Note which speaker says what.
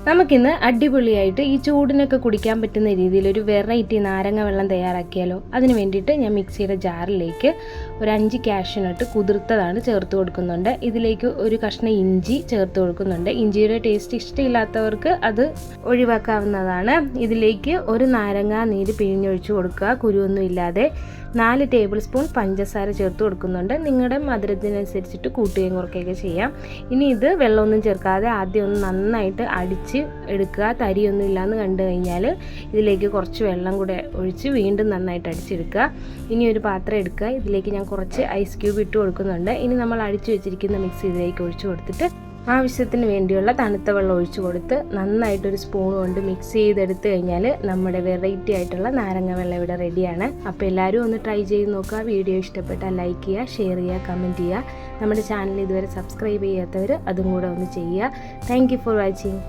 Speaker 1: നമുക്കിന്ന് അടിപൊളിയായിട്ട് ഈ ചൂടിനൊക്കെ കുടിക്കാൻ പറ്റുന്ന രീതിയിൽ ഒരു വെറൈറ്റി നാരങ്ങ വെള്ളം തയ്യാറാക്കിയാലോ. അതിന് വേണ്ടിയിട്ട് ഞാൻ മിക്സിയുടെ ജാറിലേക്ക് ഒരു 5 കാഷ്യൂനട്ട് കുതിർത്തതാണ് ചേർത്ത് കൊടുക്കുന്നുണ്ട്. ഇതിലേക്ക് ഒരു കഷ്ണം ഇഞ്ചി ചേർത്ത് കൊടുക്കുന്നുണ്ട്. ഇഞ്ചിയുടെ ടേസ്റ്റ് ഇഷ്ടമില്ലാത്തവർക്ക് അത് ഒഴിവാക്കാവുന്നതാണ്. ഇതിലേക്ക് ഒരു നാരങ്ങ നീര് പിഴിഞ്ഞൊഴിച്ച് കൊടുക്കുക, കുരുവൊന്നും ഇല്ലാതെ. 4 ടേബിൾ സ്പൂൺ പഞ്ചസാര ചേർത്ത് കൊടുക്കുന്നുണ്ട്. നിങ്ങളുടെ മധുരത്തിനനുസരിച്ചിട്ട് കൂട്ടുകയും കുറയ്ക്കുകയൊക്കെ ചെയ്യാം. ഇനി ഇത് വെള്ളമൊന്നും ചേർക്കാതെ ആദ്യം ഒന്ന് നന്നായിട്ട് അടിച്ച് എടുക്കുക. തരിയൊന്നും ഇല്ലയെന്ന് കണ്ടു കഴിഞ്ഞാൽ ഇതിലേക്ക് കുറച്ച് വെള്ളം കൂടെ ഒഴിച്ച് വീണ്ടും നന്നായിട്ട് അടിച്ചെടുക്കുക. ഇനി ഒരു പാത്രം എടുക്കുക. ഇതിലേക്ക് ഞാൻ കുറച്ച് ഐസ് ക്യൂബ് ഇട്ട് കൊടുക്കുന്നുണ്ട്. ഇനി നമ്മൾ അടിച്ചു വെച്ചിരിക്കുന്ന മിക്സ് ഇതിലേക്ക് ഒഴിച്ച് കൊടുത്തിട്ട് ആവശ്യത്തിന് വേണ്ടിയുള്ള തണുത്ത വെള്ളം ഒഴിച്ച് കൊടുത്ത് നന്നായിട്ടൊരു സ്പൂൺ കൊണ്ട് മിക്സ് ചെയ്തെടുത്ത് കഴിഞ്ഞാൽ നമ്മുടെ വെറൈറ്റി ആയിട്ടുള്ള നാരങ്ങ വെള്ളം ഇവിടെ റെഡിയാണ്. അപ്പോൾ എല്ലാവരും ഒന്ന് ട്രൈ ചെയ്ത് നോക്കുക. വീഡിയോ ഇഷ്ടപ്പെട്ടാൽ ലൈക്ക് ചെയ്യുക, ഷെയർ ചെയ്യുക, കമൻറ്റ് ചെയ്യുക. നമ്മുടെ ചാനൽ ഇതുവരെ സബ്സ്ക്രൈബ് ചെയ്യാത്തവർ അതും കൂടെ ഒന്ന് ചെയ്യുക. Thank you for watching.